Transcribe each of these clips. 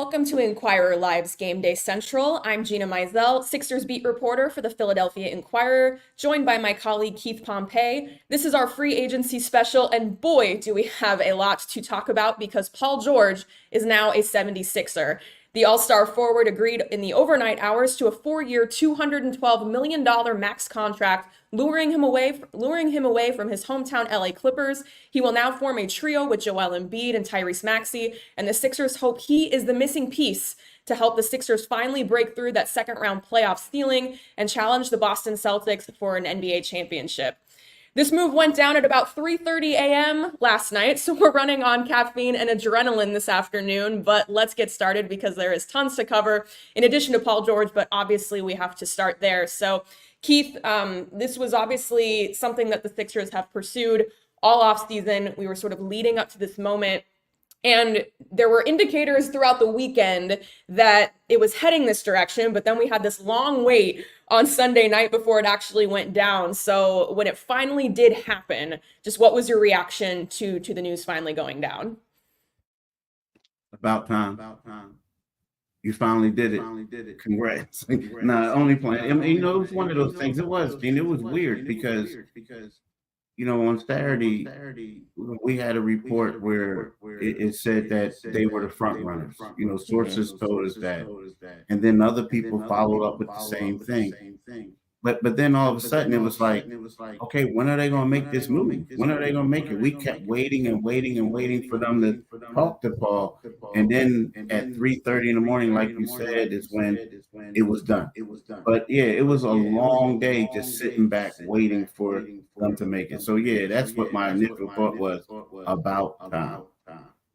welcome to Inquirer Live's Game Day Central. I'm Gina Mizell, Sixers beat reporter for the Philadelphia Inquirer, joined by my colleague Keith Pompey. This is our free agency special, and boy, do we have a lot to talk about because Paul George is now a 76er. The All-Star forward agreed in the overnight hours to a 4-year, $212 million max contract, luring him away from his hometown LA Clippers. He will now form a trio with Joel Embiid and Tyrese Maxey, and the Sixers hope he is the missing piece to help the Sixers finally break through that second-round playoff ceiling and challenge the Boston Celtics for an NBA championship. This move went down at about 3:30 a.m. last night, so we're running on caffeine and adrenaline this afternoon, but let's get started because there is tons to cover in addition to Paul George, but obviously we have to start there. So, Keith, this was obviously something that the Sixers have pursued all offseason. We were sort of leading up to this moment, and there were indicators throughout the weekend that it was heading this direction, but then we had this long wait on Sunday night before it actually went down. So when it finally did happen, just what was your reaction to the news finally going down? About time. You finally did it. Congrats. Nah, only playing. I mean, it was one of those things. It was weird because on Saturday, we had a report where it said that they were the front runners. Sources told us that. And then other people followed up with the same thing. But then all of a sudden it was like, okay, when are they going to make this move? When are they going to make it? We kept waiting and waiting and waiting for them to talk to Paul. And then at 3:30 in the morning, like you said, is when it was done. But yeah, it was a long day just sitting back waiting for them to make it. So yeah, that's what my initial thought was about time.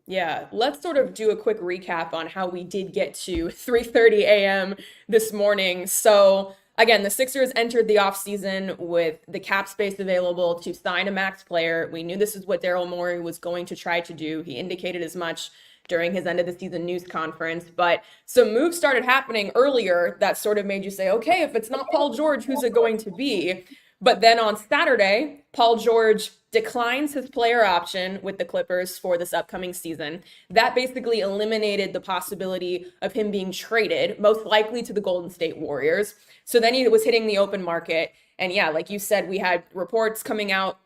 Yeah, let's sort of do a quick recap on how we did get to 3:30 a.m. this morning. So again, the Sixers entered the offseason with the cap space available to sign a max player. We knew this is what Daryl Morey was going to try to do. He indicated as much during his end of the season news conference, but some moves started happening earlier that sort of made you say, okay, if it's not Paul George, who's it going to be? But then on Saturday, Paul George declines his player option with the Clippers for this upcoming season. That basically eliminated the possibility of him being traded, most likely to the Golden State Warriors. So then he was hitting the open market. And yeah, like you said, we had reports coming out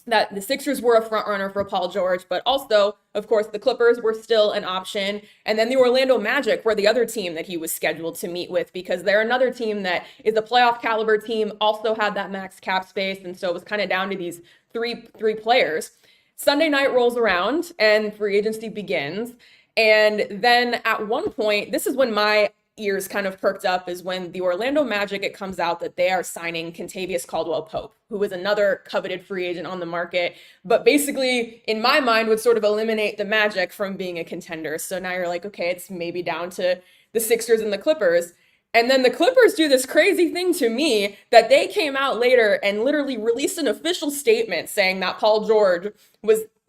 that the Sixers were a front runner for Paul George, but also, of course, the Clippers were still an option. And then the Orlando Magic were the other team that he was scheduled to meet with because they're another team that is a playoff caliber team, also had that max cap space. And so it was kind of down to these three players. Sunday night rolls around and free agency begins. And then at one point, this is when my ears kind of perked up, is when the Orlando Magic, it comes out that they are signing Kentavious Caldwell-Pope, who is another coveted free agent on the market, but basically in my mind would sort of eliminate the Magic from being a contender. So now you're like, okay, it's maybe down to the Sixers and the Clippers. And then the Clippers do this crazy thing to me that they came out later and literally released an official statement saying that Paul George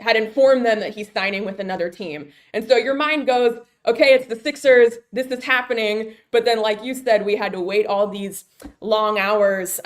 had informed them that he's signing with another team. And so your mind goes, okay, it's the Sixers, this is happening. But then, like you said, we had to wait all these long hours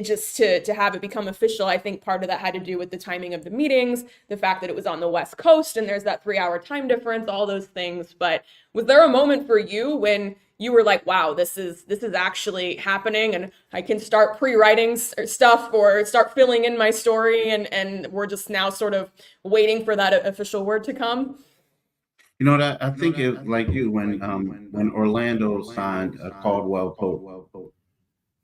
just to have it become official. I think part of that had to do with the timing of the meetings, the fact that it was on the West Coast and there's that 3-hour time difference, all those things. But was there a moment for you when you were like, wow, this is actually happening and I can start pre-writing stuff or start filling in my story and we're just now sort of waiting for that official word to come? I think it like you when Orlando signed Caldwell Pope.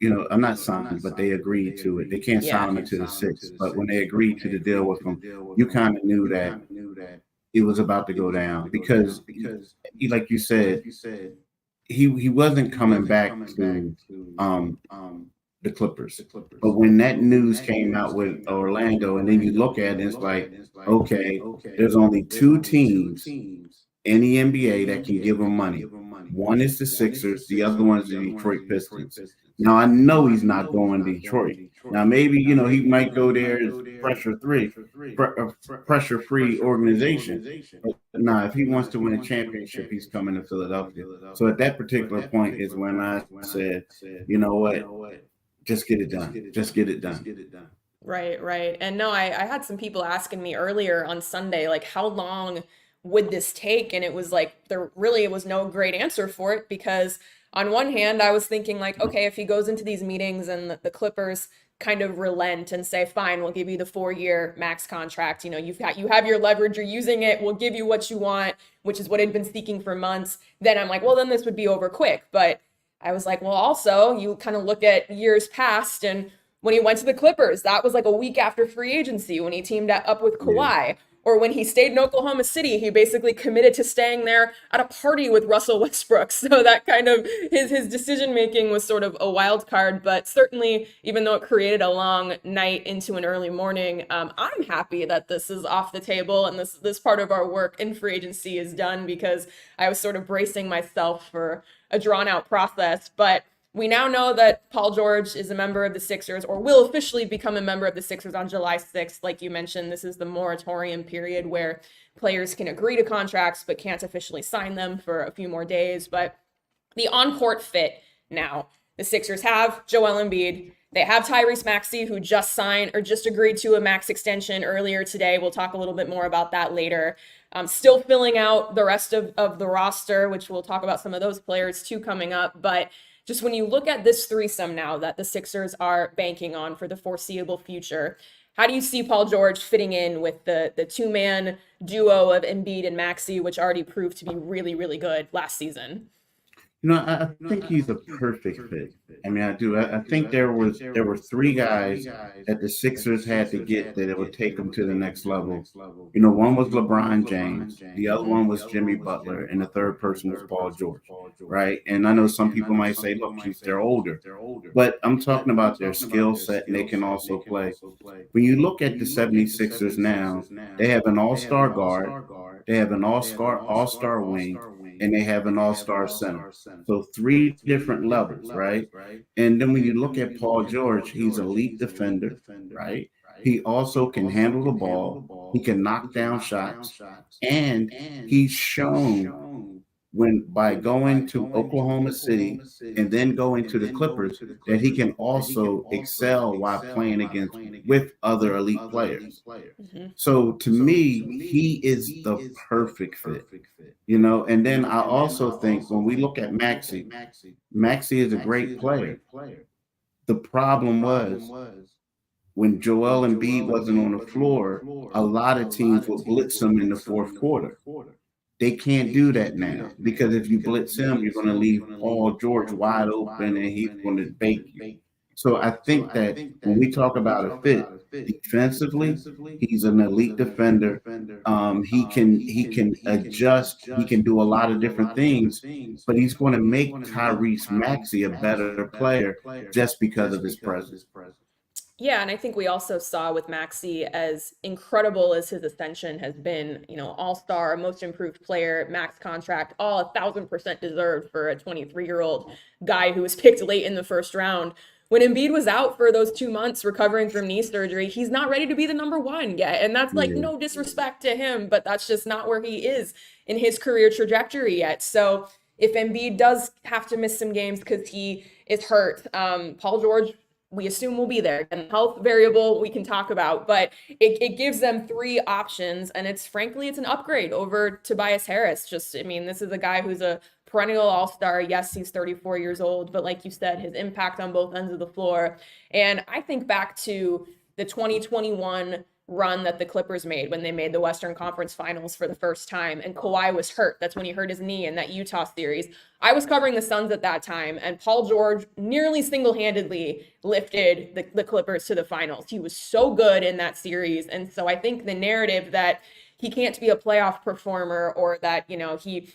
I'm not signed, but they agreed to it. They can't sign him until the 6th, but when they agreed to the deal with him, you kind of knew that it was about to go down because like you said, he wasn't coming back to the Clippers. But when that news came out with Orlando, and then you look at it, it's like, okay, there's only two teams in the NBA that can give him money. One is the Sixers, the other one is the Detroit Pistons. Now, I know he's not going to Detroit. Now, maybe, he might go there as pressure-free organization. But if he wants to win a championship, he's coming to Philadelphia. So at that particular point is when I said, you know what, just get it done. Just get it done. Right. And no, I had some people asking me earlier on Sunday, like, how long would this take? And it was like, there really was no great answer for it, because on one hand, I was thinking like, okay, if he goes into these meetings and the Clippers kind of relent and say, fine, we'll give you the 4-year max contract. You know, you have your leverage, you're using it, we'll give you what you want, which is what he'd been seeking for months. Then I'm like, well, then this would be over quick. But I was like, well, also you kind of look at years past, and when he went to the Clippers, that was like a week after free agency when he teamed up with Kawhi. Or when he stayed in Oklahoma City, he basically committed to staying there at a party with Russell Westbrook. So that kind of his decision making was sort of a wild card. But certainly, even though it created a long night into an early morning, I'm happy that this is off the table and this part of our work in free agency is done, because I was sort of bracing myself for a drawn out process. But we now know that Paul George is a member of the Sixers, or will officially become a member of the Sixers on July 6th. Like you mentioned, this is the moratorium period where players can agree to contracts but can't officially sign them for a few more days. But the on-court fit now, the Sixers have Joel Embiid. They have Tyrese Maxey, who just signed or just agreed to a max extension earlier today. We'll talk a little bit more about that later. Still filling out the rest of the roster, which we'll talk about some of those players too coming up. But just when you look at this threesome now that the Sixers are banking on for the foreseeable future, how do you see Paul George fitting in with the two-man duo of Embiid and Maxey, which already proved to be really, really good last season? You know, I think he's a perfect fit. I mean, I do. I think there were three guys that the Sixers had to get that it would take them to the next level. You know, one was LeBron James, the other one was Jimmy Butler, and the third person was Paul George, right? And I know some people might say, look, they're older, but I'm talking about their skill set, and they can also play. When you look at the 76ers now, they have an all-star guard, they have an all-star wing, and they have an all-star center. So three different levels, right? And then when you look at Paul George, he's an elite defender, right? He also can handle the ball. He can knock down shots. And he's shown when by going to Oklahoma City and then going to the Clippers that he can also excel while playing against with other elite players. Mm-hmm. So to me, he is the perfect fit, you know. And then I also think when we look at Maxey, Maxey is a great player. The problem was when Joel Embiid wasn't on the floor, a lot of teams would blitz him in the fourth quarter. They can't do that now, because if you blitz him, you're going to leave Paul George wide open and he's going to bake you. So I think that when we talk about a fit, defensively, he's an elite defender. He can adjust. He can do a lot of different things, but he's going to make Tyrese Maxey a better player just because of his presence. Yeah, and I think we also saw with Maxey, as incredible as his ascension has been, you know, all-star, most improved player, max contract, all 1,000% deserved for a 23-year-old guy who was picked late in the first round. When Embiid was out for those 2 months recovering from knee surgery, he's not ready to be the number one yet. And that's like no disrespect to him, but that's just not where he is in his career trajectory yet. So if Embiid does have to miss some games because he is hurt, Paul George, we assume will be there. And health variable we can talk about, but it gives them three options, and it's an upgrade over Tobias Harris. Just, I mean, this is a guy who's a perennial all-star. Yes, he's 34 years old, but like you said, his impact on both ends of the floor. And I think back to the 2021 run that the Clippers made when they made the Western Conference Finals for the first time, and Kawhi was hurt. That's when he hurt his knee in that Utah series. I was covering the Suns at that time, and Paul George nearly single-handedly lifted the Clippers to the finals. He was so good in that series. And so I think the narrative that he can't be a playoff performer, or that, you know, he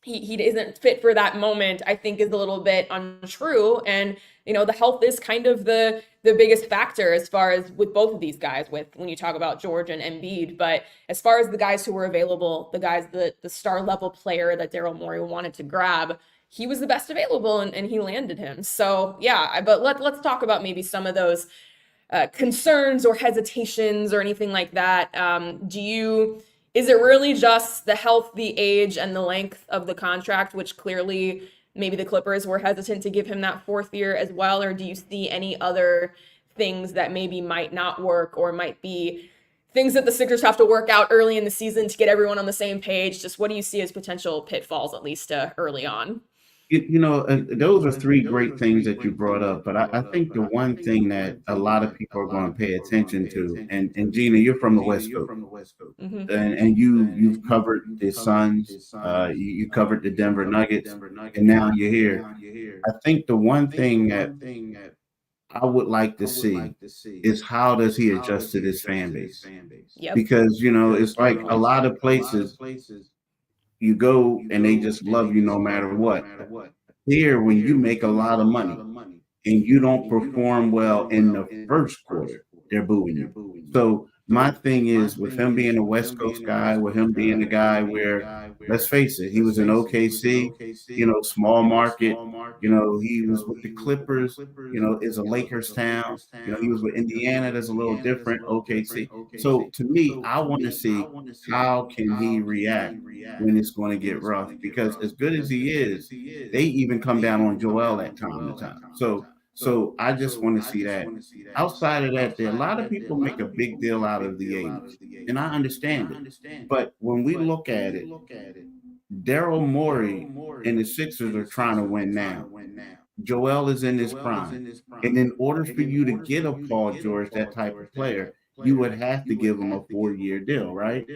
isn't fit for that moment, I think is a little bit untrue. And, you know, the health is kind of the biggest factor as far as with both of these guys, with when you talk about George and Embiid. But as far as the guys who were available, the star level player that Daryl Morey wanted to grab, he was the best available, and he landed him. So yeah, but let's talk about maybe some of those concerns or hesitations or anything like that. Is it really just the health, the age, and the length of the contract, which clearly maybe the Clippers were hesitant to give him that fourth year as well? Or do you see any other things that maybe might not work or might be things that the Sixers have to work out early in the season to get everyone on the same page? Just what do you see as potential pitfalls, at least early on? Those are three great things that you brought up. But I think the one thing that a lot of people are going to pay attention to, and Gina, you're from the West Coast, Hmm. and you've covered the Suns, you covered the Denver Nuggets, and now you're here. I think the one thing that I would like to see is how does he adjust to this fan base? Yep. Because it's like a lot of places you go and they just love you no matter what. Here, when you make a lot of money and you don't perform well in the first quarter, they're booing you. So my thing is, with him being a West Coast guy, with him being a guy where, let's face it, he was in OKC, small market, he was with the Clippers, is a Lakers town, he was with Indiana, that's a little different, OKC. So to me, I want to see how can he react when it's going to get rough, because as good as he is, they even come down on Joel at time to time. So I just want to see that. Outside of that, there a lot of people make a big deal out of the age, and I understand it. But when we look at it, Daryl Morey and the Sixers are trying to win now. Joel is in his prime. And in order for you to get a Paul George, that type of player, you would have to give him a 4-year deal, right?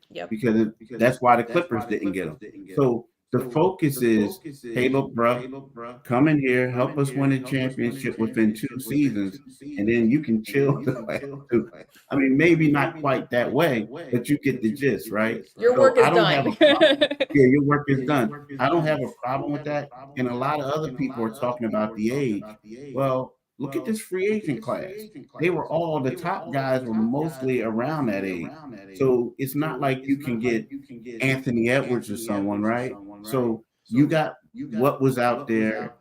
Yep. Because that's why the Clippers didn't get him. So the focus is, hey, look, bro, come in here, help us win a championship within 2 seasons, and then you can chill the last two. I mean, maybe not quite that way, but you get the gist, right? Your So work is I don't have done. a problem. Yeah, your work is done. I don't have a problem with that. And a lot of other people are talking about the age. Well, look at this free agent class. They were all, the top guys were mostly around that age. So it's not like you can get Anthony Edwards or someone, right? So you got what was out there,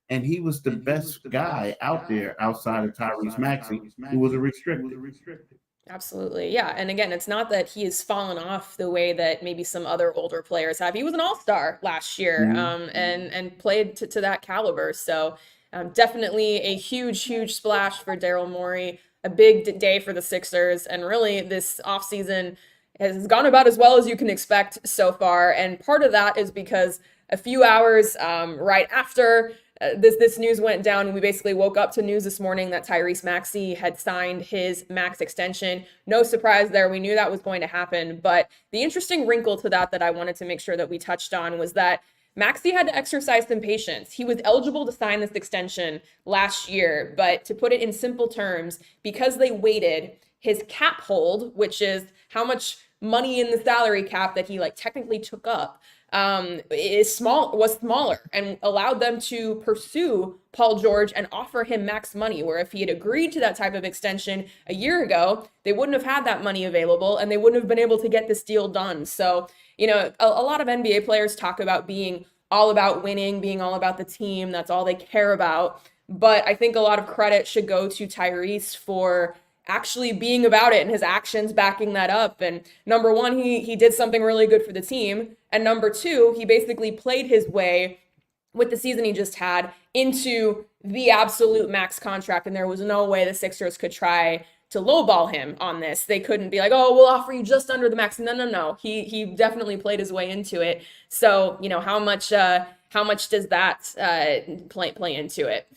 and he was the best guy out there outside of Tyrese Maxey, who was a restricted. Absolutely. Yeah. And again, it's not that he has fallen off the way that maybe some other older players have. He was an all-star last year, and played to that caliber. So definitely a huge, huge splash for Daryl Morey, a big day for the Sixers. And really, this offseason has gone about as well as you can expect so far. And part of that is because a few hours right after this news went down, and we basically woke up to news this morning that Tyrese Maxey had signed his max extension. No surprise there. We knew that was going to happen. But the interesting wrinkle to that I wanted to make sure that we touched on was that Maxey had to exercise some patience. He was eligible to sign this extension last year, but to put it in simple terms, because they waited, his cap hold, which is how much money in the salary cap that he technically took up, was smaller, and allowed them to pursue Paul George and offer him max money, where if he had agreed to that type of extension a year ago, they wouldn't have had that money available and they wouldn't have been able to get this deal done. So, a lot of NBA players talk about being all about winning, being all about the team. That's all they care about. But I think a lot of credit should go to Tyrese for actually being about it and his actions backing that up. And number one, he did something really good for the team. And number two, he basically played his way with the season he just had into the absolute max contract. And there was no way the Sixers could try to lowball him on this. They couldn't be like, oh, we'll offer you just under the max. No. He definitely played his way into it. So, how much does that play into it?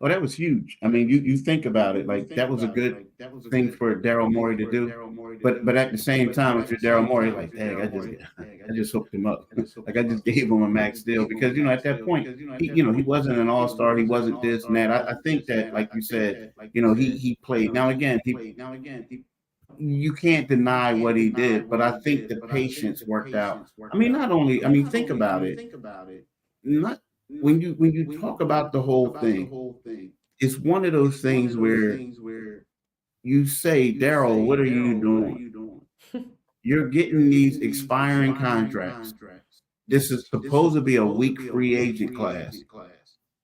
Oh, that was huge. I mean, you think about it, like that was a good thing for Daryl Morey to do. But at the same time, if you're Daryl Morey, like, dang, I just hooked him up. Like I just gave him a max deal because at that point, he wasn't an all-star, he wasn't this and that. I think that, like you said, he played. Now again, you can't deny what he did, but I think the patience worked out. I mean, think about it. Not when you talk about the whole thing, it's one of those things where you say, Daryl, what are you doing? You're getting these expiring contracts. This is supposed to be a weak free agent class.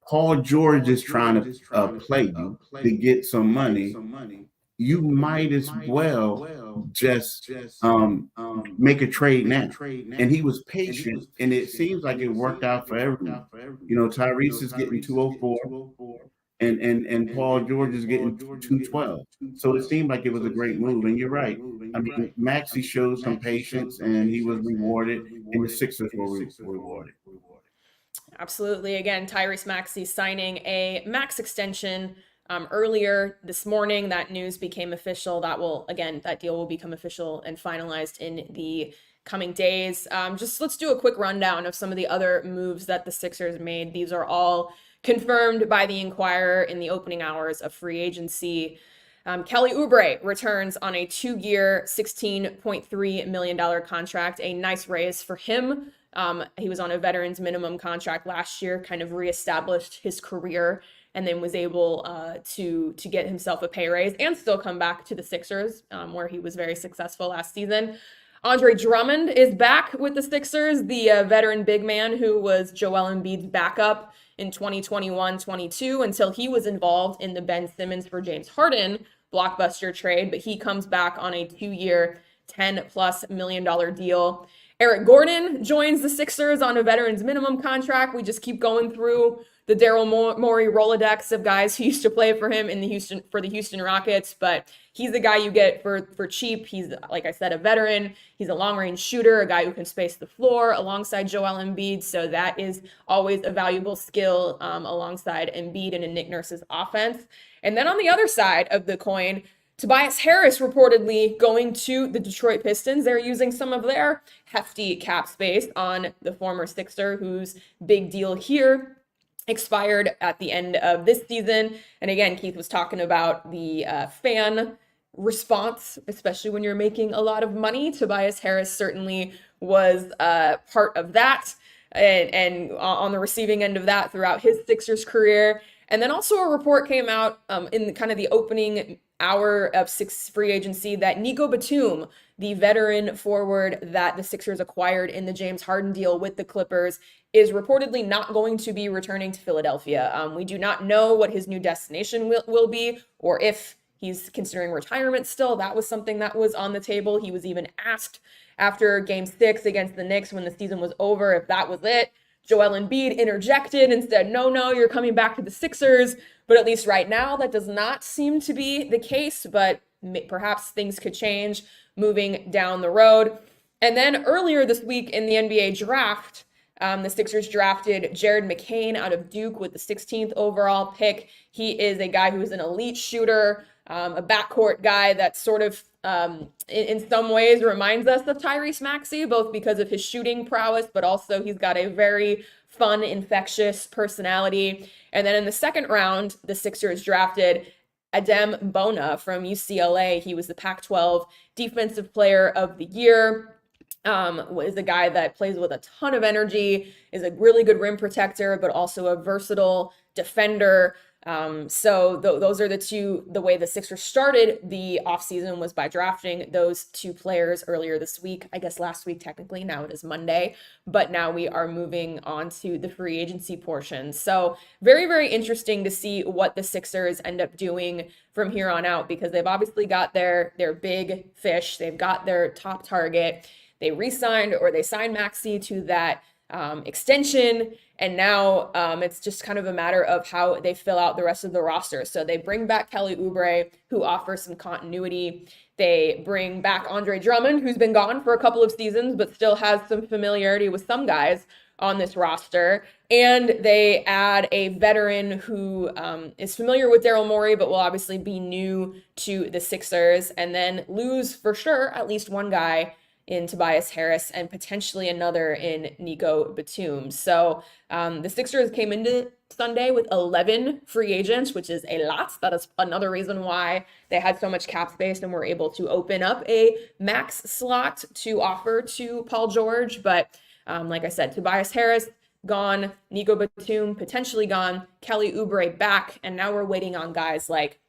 Paul George is trying to play you to get some money. You might as well just make a trade now. And he was patient, and it seems like it worked out for everyone. Tyrese is getting 204. and Paul George is getting 212. So it seemed like it was a great move. And you're right. I mean, Maxey showed some patience and he was rewarded, and the Sixers were rewarded. Absolutely. Again, Tyrese Maxey signing a max extension earlier this morning. That news became official. That deal will become official and finalized in the coming days. Just let's do a quick rundown of some of the other moves that the Sixers made. These are all confirmed by the Inquirer in the opening hours of free agency. Kelly Oubre returns on a 2-year, $16.3 million contract, a nice raise for him. He was on a veteran's minimum contract last year, kind of reestablished his career, and then was able to get himself a pay raise and still come back to the Sixers, where he was very successful last season. Andre Drummond is back with the Sixers, the veteran big man who was Joel Embiid's backup in 2021-22 until he was involved in the Ben Simmons for James Harden blockbuster trade, but he comes back on a 2-year, $10+ million deal. Eric Gordon joins the Sixers on a veteran's minimum contract. We just keep going through the Daryl Morey Rolodex of guys who used to play for him in the Houston Rockets, but he's the guy you get for cheap. He's, like I said, a veteran. He's a long-range shooter, a guy who can space the floor alongside Joel Embiid, so that is always a valuable skill alongside Embiid and in Nick Nurse's offense. And then on the other side of the coin, Tobias Harris reportedly going to the Detroit Pistons. They're using some of their hefty cap space on the former Sixer, whose big deal here expired at the end of this season. And again, Keith was talking about the fan response, especially when you're making a lot of money. Tobias Harris certainly was part of that and on the receiving end of that throughout his Sixers career. And then also a report came out in kind of the opening hour of free agency that Nico Batum, the veteran forward that the Sixers acquired in the James Harden deal with the Clippers, is reportedly not going to be returning to Philadelphia. We do not know what his new destination will be, or if he's considering retirement still. That was something that was on the table. He was even asked after Game 6 against the Knicks when the season was over if that was it. Joel Embiid interjected and said, no, you're coming back to the Sixers. But at least right now, that does not seem to be the case, but perhaps things could change moving down the road. And then earlier this week in the NBA draft, the Sixers drafted Jared McCain out of Duke with the 16th overall pick. He is a guy who is an elite shooter, a backcourt guy that sort of, in some ways, reminds us of Tyrese Maxey, both because of his shooting prowess, but also he's got a very fun, infectious personality. And then in the second round, the Sixers drafted Adem Bona from UCLA. He was the Pac-12 Defensive Player of the Year. Is a guy that plays with a ton of energy, is a really good rim protector, but also a versatile defender. So those are the way the Sixers started the offseason was by drafting those two players earlier this week. I guess last week, technically. Now it is Monday, but now we are moving on to the free agency portion. So very, very interesting to see what the Sixers end up doing from here on out, because they've obviously got their big fish. They've got their top target. They signed Maxey to that extension, and now it's just kind of a matter of how they fill out the rest of the roster. So they bring back Kelly Oubre, who offers some continuity. They bring back Andre Drummond, who's been gone for a couple of seasons, but still has some familiarity with some guys on this roster. And they add a veteran who is familiar with Daryl Morey, but will obviously be new to the Sixers, and then lose for sure at least one guy in Tobias Harris and potentially another in Nico Batum. So the Sixers came into Sunday with 11 free agents, which is a lot. That is another reason why they had so much cap space and were able to open up a max slot to offer to Paul George. But like I said, Tobias Harris gone, Nico Batum potentially gone, Kelly Oubre back, and now we're waiting on guys like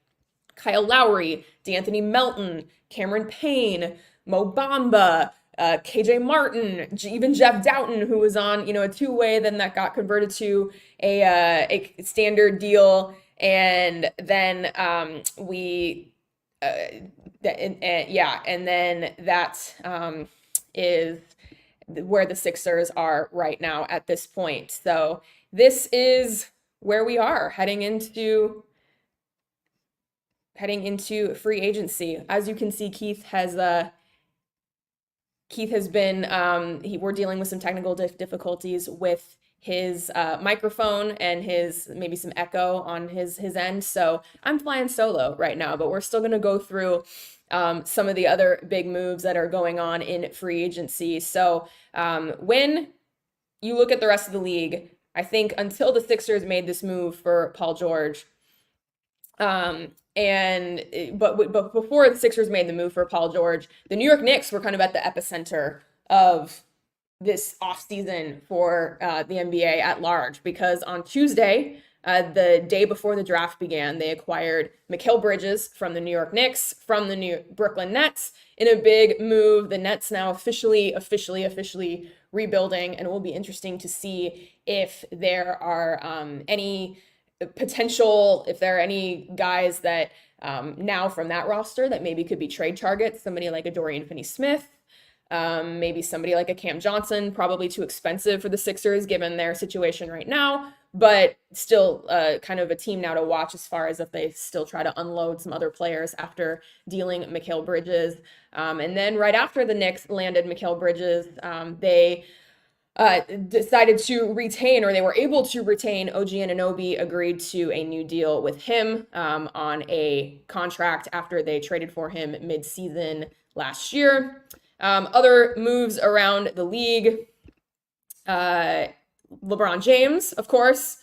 Kyle Lowry, D'Anthony Melton, Cameron Payne, Mo Bamba, KJ Martin, even Jeff Doughton, who was on, a two-way, then that got converted to a standard deal, and then and then that is where the Sixers are right now at this point. So this is where we are heading into heading into free agency. As you can see, Keith has been, we're dealing with some technical difficulties with his microphone and maybe some echo on his end. So I'm flying solo right now, but we're still going to go through some of the other big moves that are going on in free agency. So when you look at the rest of the league, I think until the Sixers made this move for Paul George, but before the Sixers made the move for Paul George, the New York Knicks were kind of at the epicenter of this offseason for the NBA at large, because on Tuesday, the day before the draft began, they acquired Mikal Bridges from the New York Knicks, from the Brooklyn Nets, in a big move. The Nets now officially rebuilding, and it will be interesting to see if there are any potential, if there are any guys that now from that roster that maybe could be trade targets, somebody like a Dorian Finney-Smith, maybe somebody like a Cam Johnson, probably too expensive for the Sixers given their situation right now, but still kind of a team now to watch as far as if they still try to unload some other players after dealing Mikal Bridges. And then right after the Knicks landed Mikal Bridges, they decided to retain, or they were able to retain, OG Anunoby, agreed to a new deal with him on a contract after they traded for him mid-season last year. Other moves around the league, LeBron James, of course,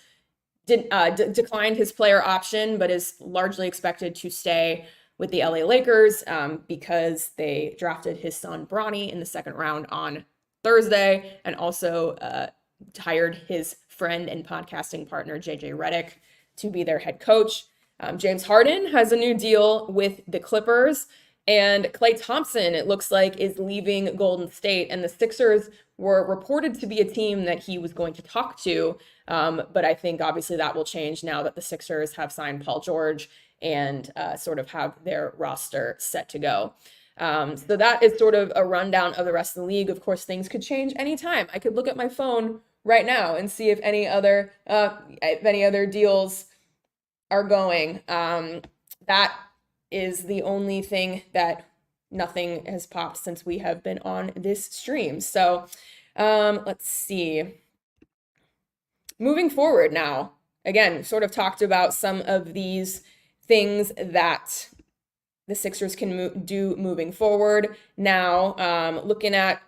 declined his player option, but is largely expected to stay with the LA Lakers because they drafted his son Bronny in the second round on Thursday, and also hired his friend and podcasting partner JJ Redick to be their head coach. James Harden has a new deal with the Clippers, and Klay Thompson, it looks like, is leaving Golden State, and the Sixers were reported to be a team that he was going to talk to, but I think obviously that will change now that the Sixers have signed Paul George and sort of have their roster set to go. So that is sort of a rundown of the rest of the league. Of course, things could change anytime. I could look at my phone right now and see if any other deals are going. That is the only thing that nothing has popped since we have been on this stream. So let's see. Moving forward now, again, sort of talked about some of these things that the Sixers can do moving forward. Now, looking ahead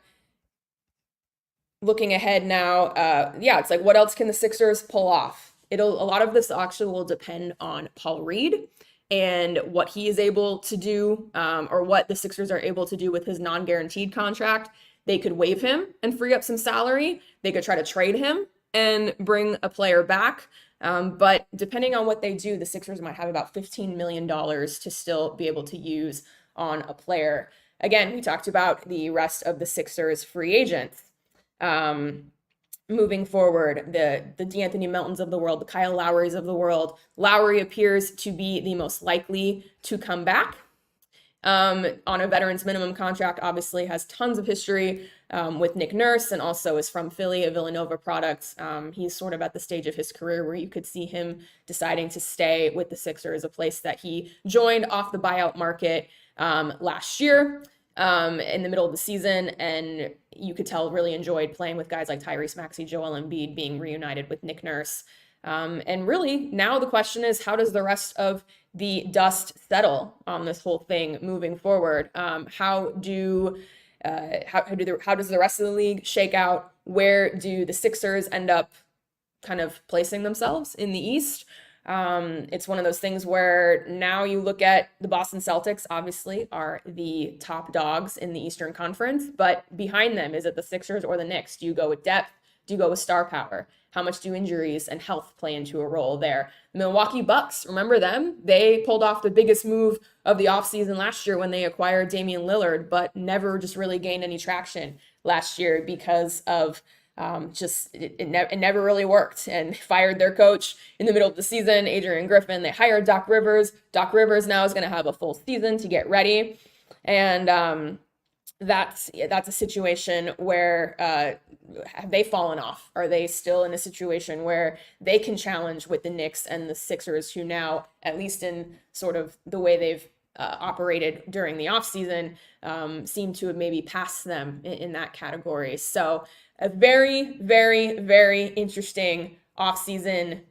now, it's like, what else can the Sixers pull off? A lot of this actually will depend on Paul Reed and what he is able to do, or what the Sixers are able to do with his non-guaranteed contract. They could waive him and free up some salary. They could try to trade him and bring a player back. But depending on what they do, the Sixers might have about $15 million to still be able to use on a player. Again, we talked about the rest of the Sixers free agents. Moving forward, the DeAnthony Meltons of the world, the Kyle Lowrys of the world. Lowry appears to be the most likely to come back on a veterans minimum contract. Obviously has tons of history with Nick Nurse, and also is from Philly, a Villanova product. He's sort of at the stage of his career where you could see him deciding to stay with the Sixers, a place that he joined off the buyout market last year in the middle of the season, and you could tell really enjoyed playing with guys like Tyrese Maxey, Joel Embiid, being reunited with Nick Nurse. And really, now the question is, how does the rest of the dust settle on this whole thing moving forward? How does the rest of the league shake out? Where do the Sixers end up kind of placing themselves in the East? It's one of those things where now you look at the Boston Celtics, obviously, are the top dogs in the Eastern Conference, but behind them, is it the Sixers or the Knicks? Do you go with depth? Do you go with star power? How much do injuries and health play into a role there? The Milwaukee Bucks, remember them? They pulled off the biggest move of the offseason last year when they acquired Damian Lillard, but never just really gained any traction last year because of it never really worked, and fired their coach in the middle of the season, Adrian Griffin. They hired Doc Rivers. Doc Rivers now is going to have a full season to get ready. And that's a situation where have they fallen off? Are they still in a situation where they can challenge with the Knicks and the Sixers, who now, at least in sort of the way they've operated during the offseason, seem to have maybe passed them in that category? So a very, very, very interesting offseason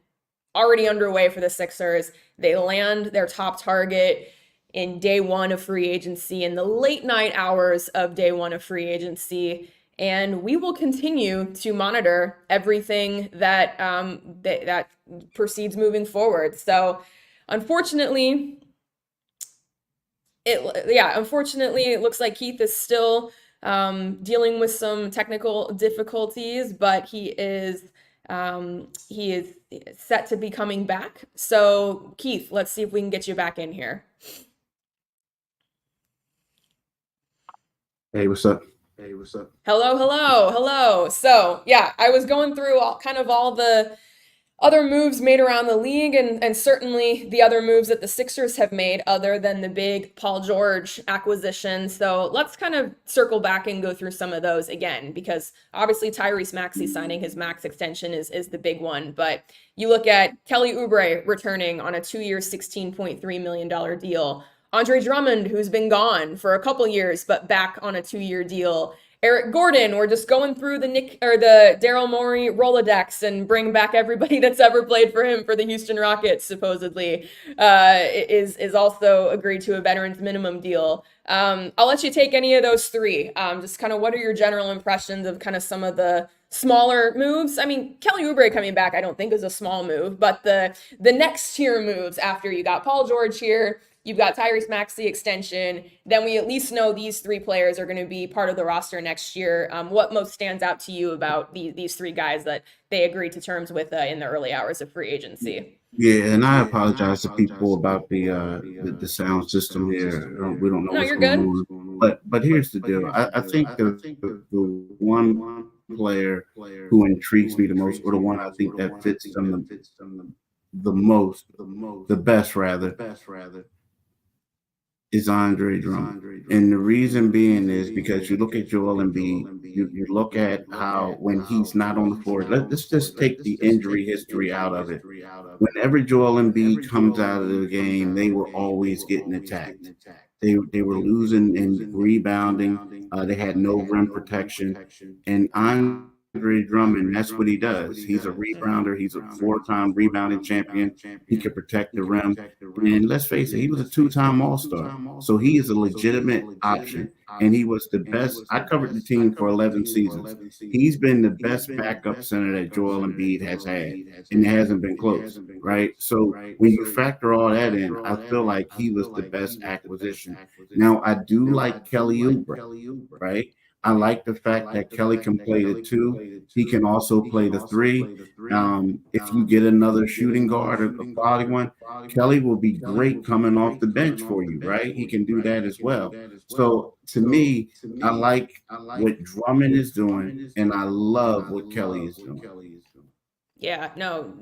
already underway for the Sixers. They land their top target in day one of free agency, in the late night hours of day one of free agency. And we will continue to monitor everything that that proceeds moving forward. So unfortunately, it looks like Keith is still dealing with some technical difficulties, but he is set to be coming back. So Keith, let's see if we can get you back in here. Hey, what's up? Hello. So yeah, I was going through all the other moves made around the league, and certainly the other moves that the Sixers have made other than the big Paul George acquisition. So let's kind of circle back and go through some of those again, because obviously Tyrese Maxey signing his max extension is the big one. But you look at Kelly Oubre returning on a 2-year, $16.3 million deal. Andre Drummond, who's been gone for a couple years, but back on a 2-year deal. Eric Gordon, we're just going through the Daryl Morey Rolodex and bring back everybody that's ever played for him for the Houston Rockets, supposedly, is also agreed to a veterans minimum deal. I'll let you take any of those three. Just kind of what are your general impressions of kind of some of the smaller moves? I mean, Kelly Oubre coming back, I don't think is a small move, but the next tier moves after you got Paul George here, you've got Tyrese Maxey extension. Then we at least know these three players are going to be part of the roster next year. What most stands out to you about these three guys that they agreed to terms with in the early hours of free agency? Yeah, and I apologize to people about the sound system here. We don't know No, what's you're going good. on. But here's the deal. I think the one player who intrigues me the most, or the one I think that fits them the most, the best rather, is Andre Drummond. And the reason being is because you look at Joel Embiid, you look at how when he's not on the floor, let's just take the injury history out of it. Whenever Joel Embiid comes out of the game, they were always getting attacked. They were losing and rebounding. They had no rim protection. And Andre Drummond, that's what he does. He's a rebounder. He's a 4-time rebounding champion. He can protect the rim. And let's face it, he was a 2-time All-Star. So he is a legitimate option. And he was the best. I covered the team for 11 seasons. He's been the best backup center that Joel Embiid has had. And it hasn't been close, right? So when you factor all that in, I feel like he was the best acquisition. Now, I do like Kelly Oubre, right? I like the fact that Kelly can play the 2. He can also play the 3. If you get another shooting guard, a quality one, Kelly will be great coming off the bench for you, right? He can do that as well. So to me, I like what Drummond is doing, and I love what Kelly is doing. Yeah, no,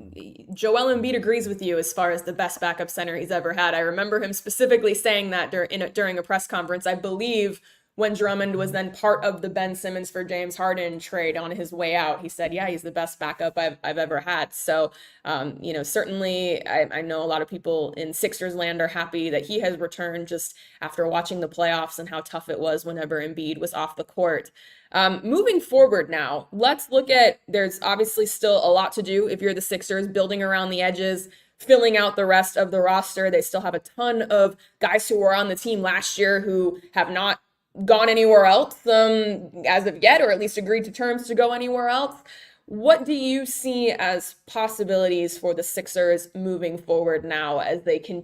Joel Embiid agrees with you as far as the best backup center he's ever had. I remember him specifically saying that during a press conference, I believe, when Drummond was then part of the Ben Simmons for James Harden trade on his way out. He said, yeah, he's the best backup I've ever had. So, certainly I know a lot of people in Sixers land are happy that he has returned just after watching the playoffs and how tough it was whenever Embiid was off the court. Moving forward now, let's look at, there's obviously still a lot to do if you're the Sixers, building around the edges, filling out the rest of the roster. They still have a ton of guys who were on the team last year who have not gone anywhere else as of yet, or at least agreed to terms to go anywhere else. What do you see as possibilities for the Sixers moving forward now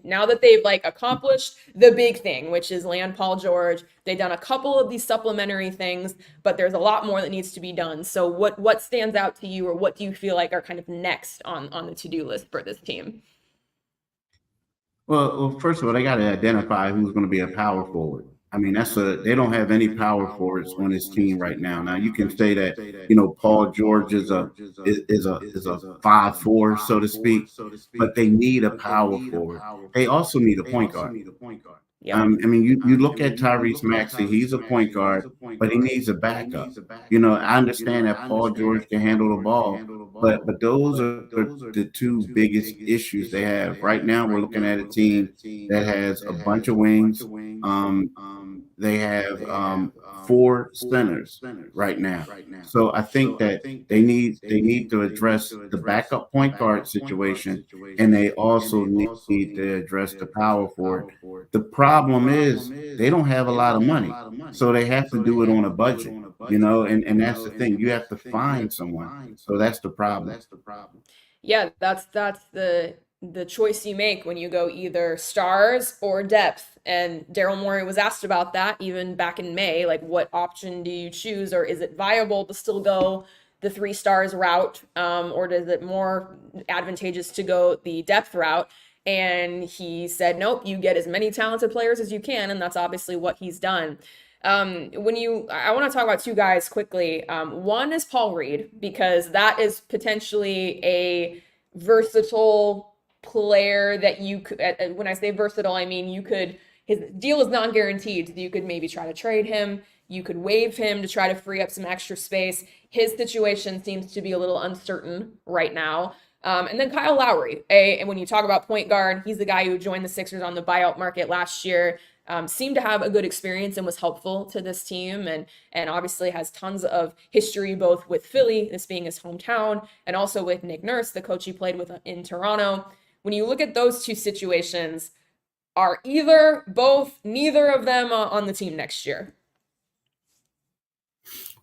now that they've accomplished the big thing, which is land Paul George? They've done a couple of these supplementary things, but there's a lot more that needs to be done. So what stands out to you, or what do you feel like are kind of next on the to-do list for this team? Well, first of all, they got to identify who's going to be a power forward. I mean, they don't have any power forwards on this team right now. Now you can say that, Paul George is a 5'4", so to speak, but they need a power forward. They also need a point guard. Yep. I mean, you look at Tyrese Maxey, he's a point guard, but he needs a backup. I understand that Paul George can handle the ball, but those are the two biggest issues they have. Right now, we're looking at a team that has a bunch of wings. They have four centers right now. So I think that they need to address the backup point guard situation, and they also need to address the power forward. The problem is they don't have a lot of money, so they have to do it on a budget. And that's the thing. You have to find someone. So that's the problem. Yeah, that's the choice you make when you go either stars or depth. And Daryl Morey was asked about that even back in May, like what option do you choose, or is it viable to still go the 3 stars route, or is it more advantageous to go the depth route? And he said, nope, you get as many talented players as you can, and that's obviously what he's done. I want to talk about 2 guys quickly. One is Paul Reed, because that is potentially a versatile player that you could, when I say versatile, I mean his deal is non-guaranteed. So you could maybe try to trade him. You could waive him to try to free up some extra space. His situation seems to be a little uncertain right now. And then Kyle Lowry, and when you talk about point guard, he's the guy who joined the Sixers on the buyout market last year. Seemed to have a good experience and was helpful to this team, and obviously has tons of history both with Philly, this being his hometown, and also with Nick Nurse, the coach he played with in Toronto. When you look at those 2 situations, are either, both, neither of them on the team next year?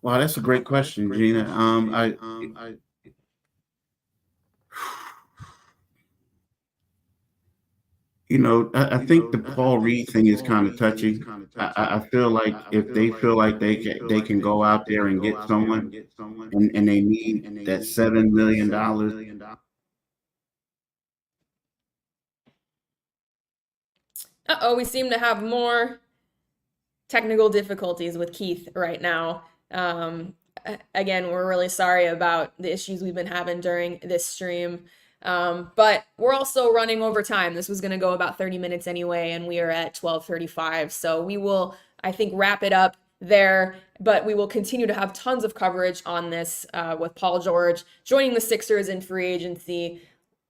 Well, that's a great question, Gina. I think the Paul Reed thing is kind of touchy. I feel like if they feel like they can go out there and get someone, and they need that $7 million. We seem to have more technical difficulties with Keith right now. Again, we're really sorry about the issues we've been having during this stream. But we're also running over time. This was going to go about 30 minutes anyway, and we are at 12:35. So we will, I think, wrap it up there, but we will continue to have tons of coverage on this with Paul George joining the Sixers in free agency.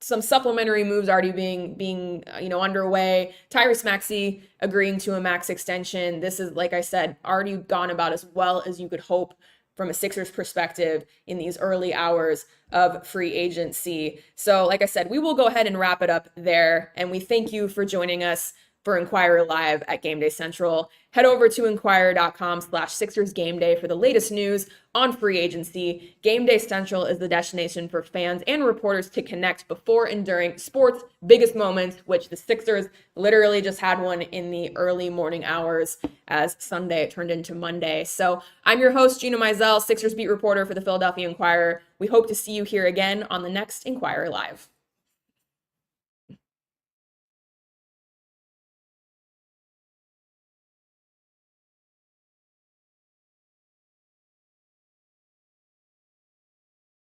Some supplementary moves already being underway. Tyrese Maxey agreeing to a max extension. This is, like I said, already gone about as well as you could hope from a Sixers perspective in these early hours of free agency. So, like I said, we will go ahead and wrap it up there. And we thank you for joining us for Inquirer Live at Gameday Central. Head over to inquirer.com/Sixers Gameday for the latest news on free agency. Gameday Central is the destination for fans and reporters to connect before and during sports' biggest moments, which the Sixers literally just had one in the early morning hours as Sunday turned into Monday. So I'm your host, Gina Mizell, Sixers beat reporter for the Philadelphia Inquirer. We hope to see you here again on the next Inquirer Live.